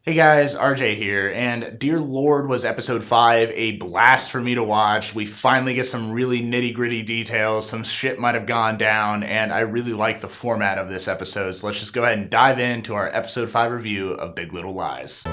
Hey guys, RJ here, and dear Lord, was episode 5 a blast for me to watch. We finally get some really nitty gritty details, some shit might have gone down, and I really like the format of this episode, so let's just go ahead and dive into our episode 5 review of Big Little Lies.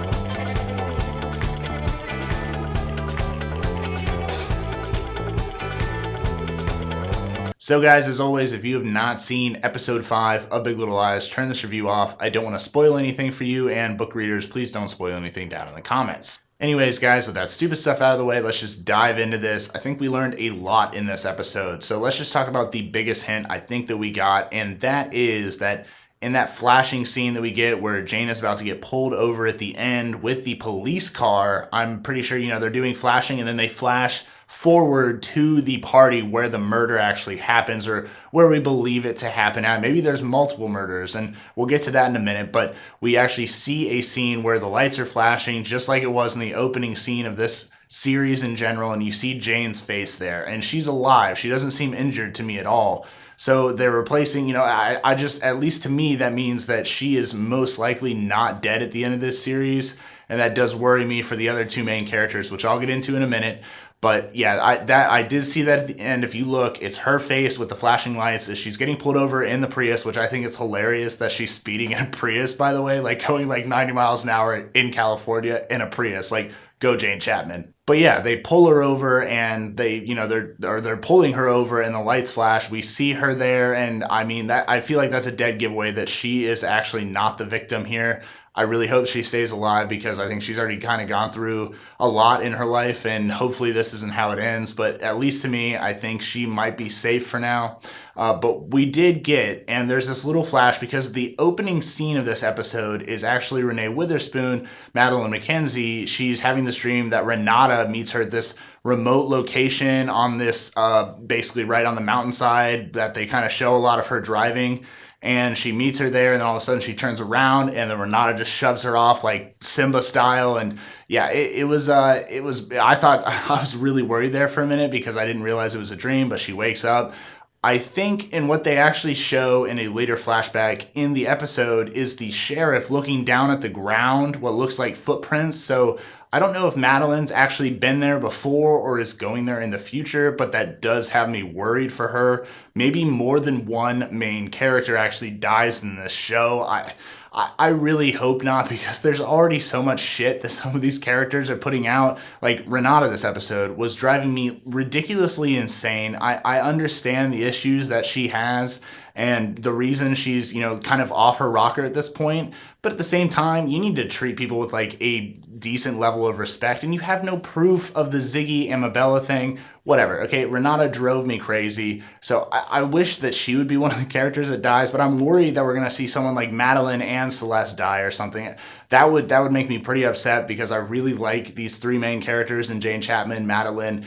So guys, as always, if you have not seen episode 5 of Big Little Lies, turn this review off. I don't want to spoil anything for you, and book readers, please don't spoil anything down in the comments. Anyways, guys, with that stupid stuff out of the way, let's just dive into this. I think we learned a lot in this episode, so let's just talk about the biggest hint I think that we got, and that is that in that flashing scene that we get where Jane is about to get pulled over at the end with the police car, I'm pretty sure, they're doing flashing and then they flash forward to the party where the murder actually happens, or where we believe it to happen at. Maybe there's multiple murders, and we'll get to that in a minute, but we actually see a scene where the lights are flashing just like it was in the opening scene of this series in general, and you see Jane's face there, and she's alive. She doesn't seem injured to me at all. So they're replacing, I just, at least to me, that means that she is most likely not dead at the end of this series, and that does worry me for the other two main characters, which I'll get into in a minute. But yeah, I did see that at the end. If you look, it's her face with the flashing lights as she's getting pulled over in the Prius, which I think it's hilarious that she's speeding in a Prius, by the way, like going like 90 miles an hour in California in a Prius. Like, go Jane Chapman. But yeah, they pull her over and they're pulling her over and the lights flash. We see her there, and I mean, that I feel like that's a dead giveaway that she is actually not the victim here. I really hope she stays alive because I think she's already kind of gone through a lot in her life, and hopefully this isn't how it ends. But at least to me, I think she might be safe for now. But we did get, and there's this little flash because the opening scene of this episode is actually Renee Witherspoon, Madeline McKenzie. She's having this dream that Renata meets her at this remote location on this, basically right on the mountainside that they kind of show a lot of her driving. And she meets her there, and then all of a sudden she turns around, and then Renata just shoves her off like Simba style. And yeah, it was, I thought, I was really worried there for a minute because I didn't realize it was a dream, but she wakes up. I think in what they actually show in a later flashback in the episode is the sheriff looking down at the ground, what looks like footprints. So I don't know if Madeline's actually been there before or is going there in the future, but that does have me worried for her. Maybe more than one main character actually dies in this show. I really hope not, because there's already so much shit that some of these characters are putting out. Like Renata this episode was driving me ridiculously insane. I understand the issues that she has and the reason she's, kind of off her rocker at this point. But at the same time, you need to treat people with like a decent level of respect, and you have no proof of the Ziggy and Mabella thing. Whatever. Okay, Renata drove me crazy, so I wish that she would be one of the characters that dies, but I'm worried that we're going to see someone like Madeline and Celeste die or something. That would make me pretty upset because I really like these three main characters in Jane Chapman, Madeline,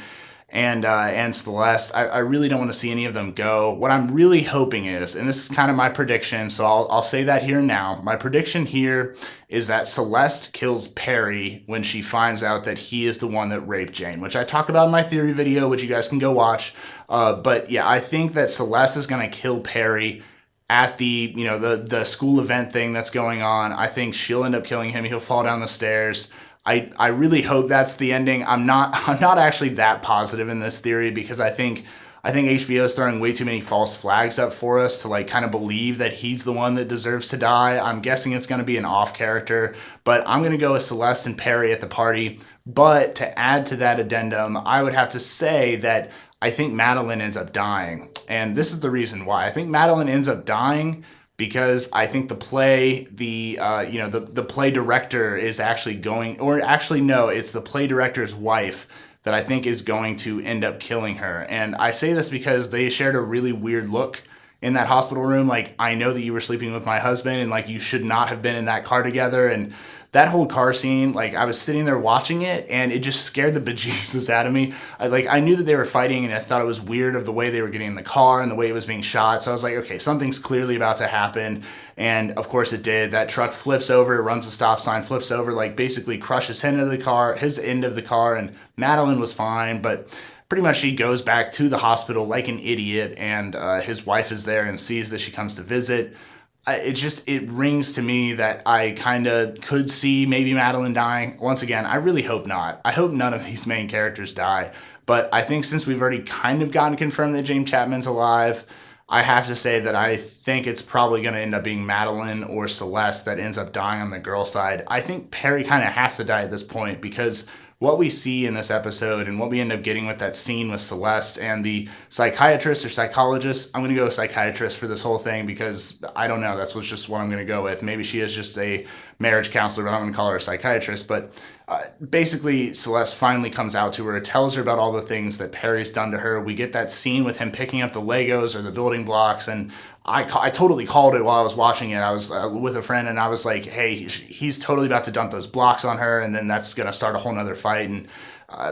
and Celeste. I really don't want to see any of them go. What I'm really hoping is, and this is kind of my prediction, so I'll say that here now. My prediction here is that Celeste kills Perry when she finds out that he is the one that raped Jane, which I talk about in my theory video, which you guys can go watch. But yeah, I think that Celeste is going to kill Perry at the, the school event thing that's going on. I think she'll end up killing him. He'll fall down the stairs. I really hope that's the ending. I'm not actually that positive in this theory because I think HBO is throwing way too many false flags up for us to like kind of believe that he's the one that deserves to die. I'm guessing it's going to be an off character, but I'm going to go with Celeste and Perry at the party. But to add to that addendum, I would have to say that I think Madeline ends up dying. And this is the reason why. I think Madeline ends up dying because I think the play, the play director is actually going, or actually no, it's the play director's wife that I think is going to end up killing her. And I say this because they shared a really weird look in that hospital room. Like, I know that you were sleeping with my husband and like you should not have been in that car together. And that whole car scene, like I was sitting there watching it and it just scared the bejesus out of me. I knew that they were fighting and I thought it was weird of the way they were getting in the car and the way it was being shot. So I was like, okay, something's clearly about to happen. And of course it did. That truck flips over, runs a stop sign, flips over, like basically crushes his end of the car, and Madeline was fine, but pretty much he goes back to the hospital like an idiot, and his wife is there and sees that she comes to visit. it rings to me that I kind of could see maybe Madeline dying. Once again, I really hope not. I hope none of these main characters die. But I think since we've already kind of gotten confirmed that Jane Chapman's alive, I have to say that I think it's probably going to end up being Madeline or Celeste that ends up dying on the girl side. I think Perry kind of has to die at this point because what we see in this episode and what we end up getting with that scene with Celeste and the psychiatrist or psychologist, I'm going to go psychiatrist for this whole thing because I don't know, that's just what I'm going to go with. Maybe she is just a marriage counselor, but I'm going to call her a psychiatrist. But basically, Celeste finally comes out to her, tells her about all the things that Perry's done to her. We get that scene with him picking up the Legos or the building blocks, and I totally called it while I was watching it. I was with a friend, and I was like, hey, he's totally about to dump those blocks on her, and then that's going to start a whole nother fight. And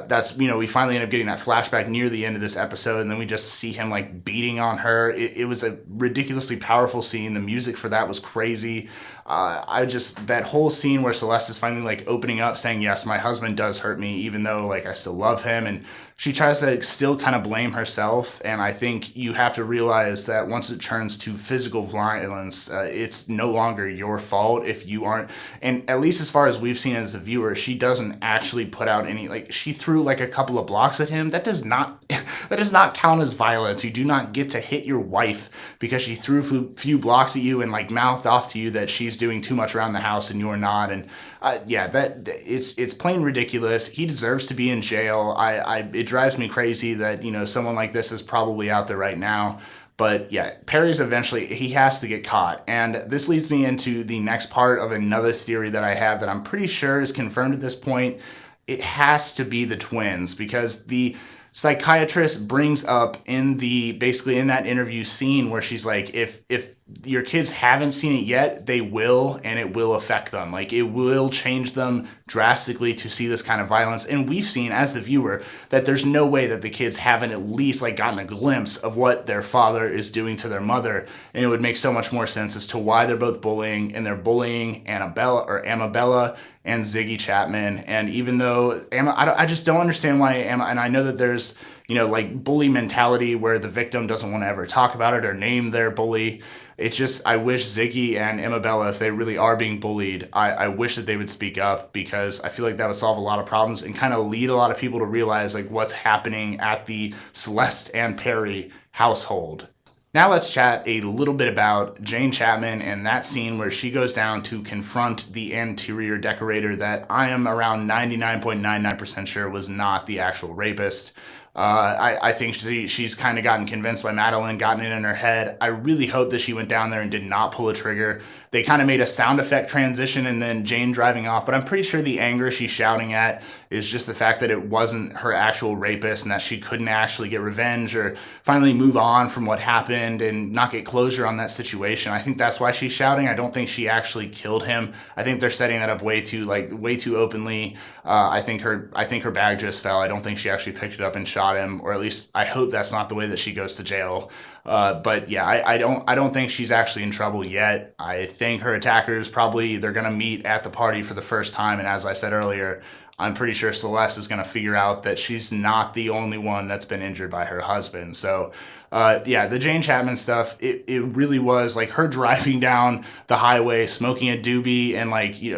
that's, we finally end up getting that flashback near the end of this episode, and then we just see him like beating on her. It was a ridiculously powerful scene. The music for that was crazy. That whole scene where Celeste is finally like opening up saying, yes, my husband does hurt me, even though like I still love him. And she tries to still kind of blame herself. And I think you have to realize that once it turns to physical violence, it's no longer your fault if you aren't. And at least as far as we've seen as a viewer, she doesn't actually put out any, like she threw like a couple of blocks at him. That does not count as violence. You do not get to hit your wife because she threw a few blocks at you and like mouthed off to you that she's doing too much around the house and you're not. And it's plain ridiculous. He deserves to be in jail. It drives me crazy that, someone like this is probably out there right now. But yeah, Perry's eventually, he has to get caught. And this leads me into the next part of another theory that I have that I'm pretty sure is confirmed at this point. It has to be the twins because the psychiatrist brings up basically in that interview scene where she's like, if your kids haven't seen it yet, they will, and it will affect them. Like it will change them drastically to see this kind of violence. And we've seen as the viewer that there's no way that the kids haven't at least like gotten a glimpse of what their father is doing to their mother. And it would make so much more sense as to why they're both bullying, and they're bullying Amabella and Ziggy Chapman. And even though I just don't understand why and I know that there's, like bully mentality where the victim doesn't want to ever talk about it or name their bully. It's just, I wish Ziggy and Amabella, if they really are being bullied, I wish that they would speak up because I feel like that would solve a lot of problems and kind of lead a lot of people to realize like what's happening at the Celeste and Perry household. Now let's chat a little bit about Jane Chapman and that scene where she goes down to confront the interior decorator that I am around 99.99% sure was not the actual rapist. I think she's kind of gotten convinced by Madeline, gotten it in her head. I really hope that she went down there and did not pull a trigger. They kind of made a sound effect transition and then Jane driving off, but I'm pretty sure the anger she's shouting at is just the fact that it wasn't her actual rapist and that she couldn't actually get revenge or finally move on from what happened and not get closure on that situation. I think that's why she's shouting. I don't think she actually killed him. I think they're setting that up way too openly. I think her bag just fell. I don't think she actually picked it up and shot him, or at least I hope that's not the way that she goes to jail. But yeah, I don't think she's actually in trouble yet. I think her attackers they're going to meet at the party for the first time. And as I said earlier, I'm pretty sure Celeste is going to figure out that she's not the only one that's been injured by her husband. So the Jane Chapman stuff, it really was like her driving down the highway, smoking a doobie and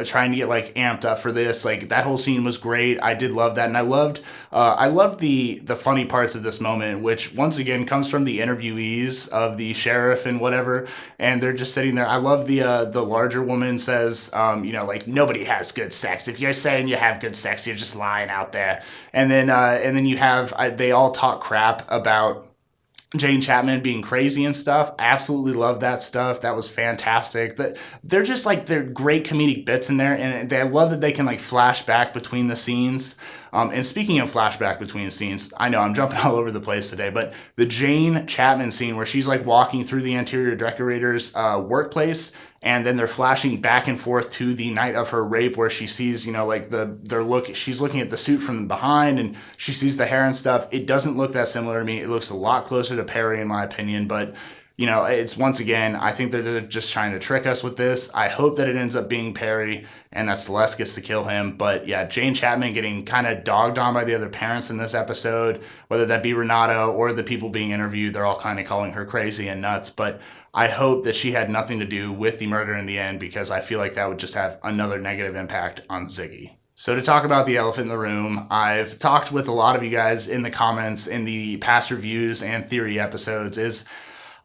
trying to get amped up for this. Like that whole scene was great. I did love that. And I loved the funny parts of this moment, which once again comes from the interviewees of the sheriff and whatever. And they're just sitting there. I love the larger woman says, nobody has good sex. If you're saying you have good sex, you're just lying out there. And then you have, they all talk crap about Jane Chapman being crazy and stuff. Absolutely love that stuff. That was fantastic. They're just they're great comedic bits in there, and I love that they can flash back between the scenes. And speaking of flashback between scenes, I know I'm jumping all over the place today, but the Jane Chapman scene where she's walking through the interior decorator's workplace, and then they're flashing back and forth to the night of her rape where she sees, she's looking at the suit from behind and she sees the hair and stuff. It doesn't look that similar to me. It looks a lot closer to Perry in my opinion, but it's once again, I think that they're just trying to trick us with this. I hope that it ends up being Perry and that Celeste gets to kill him. But yeah, Jane Chapman getting kind of dogged on by the other parents in this episode, whether that be Renato or the people being interviewed, they're all kind of calling her crazy and nuts. But I hope that she had nothing to do with the murder in the end, because I feel like that would just have another negative impact on Ziggy. So to talk about the elephant in the room, I've talked with a lot of you guys in the comments in the past reviews and theory episodes, is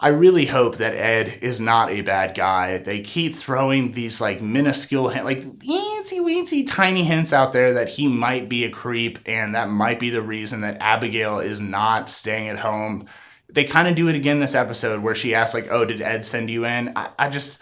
I really hope that Ed is not a bad guy. They keep throwing these like minuscule, like teensy weensy tiny hints out there that he might be a creep, and that might be the reason that Abigail is not staying at home. They kind of do it again this episode where she asks like, oh, did Ed send you in? I just...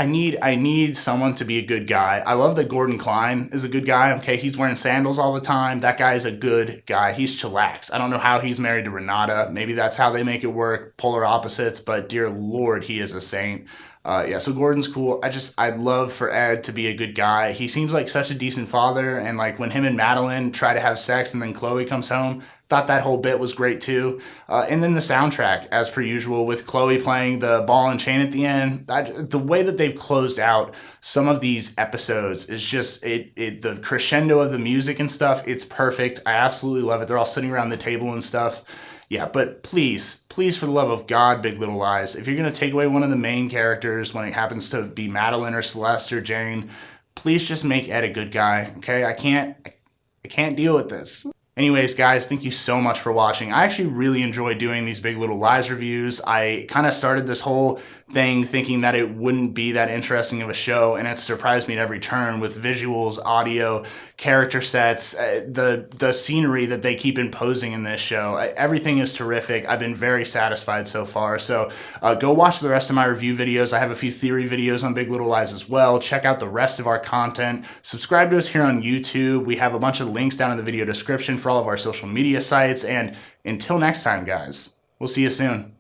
I need someone to be a good guy. I love that Gordon Klein is a good guy. Okay, he's wearing sandals all the time. That guy is a good guy. He's chillax. I don't know how he's married to Renata. Maybe that's how they make it work. Polar opposites, but dear Lord, he is a saint. Yeah, so Gordon's cool. I'd love for Ed to be a good guy. He seems like such a decent father, and like when him and Madeline try to have sex and then Chloe comes home, thought that whole bit was great too. And then the soundtrack, as per usual, with Chloe playing the ball and chain at the end. The way that they've closed out some of these episodes is just, the crescendo of the music and stuff, it's perfect. I absolutely love it. They're all sitting around the table and stuff. Yeah, but please, for the love of God, Big Little Lies, if you're going to take away one of the main characters when it happens to be Madeline or Celeste or Jane, please just make Ed a good guy, okay? I can't deal with this. Anyways, guys, thank you so much for watching. I actually really enjoy doing these Big Little Lies reviews. I kind of started this whole thing thinking that it wouldn't be that interesting of a show, and it surprised me at every turn with visuals, audio, character sets, the scenery that they keep imposing in this show. Everything is terrific. I've been very satisfied so far. So go watch the rest of my review videos. I have a few theory videos on Big Little Lies as well. Check out the rest of our content. Subscribe to us here on YouTube. We have a bunch of links down in the video description for all of our social media sites. And until next time, guys, we'll see you soon.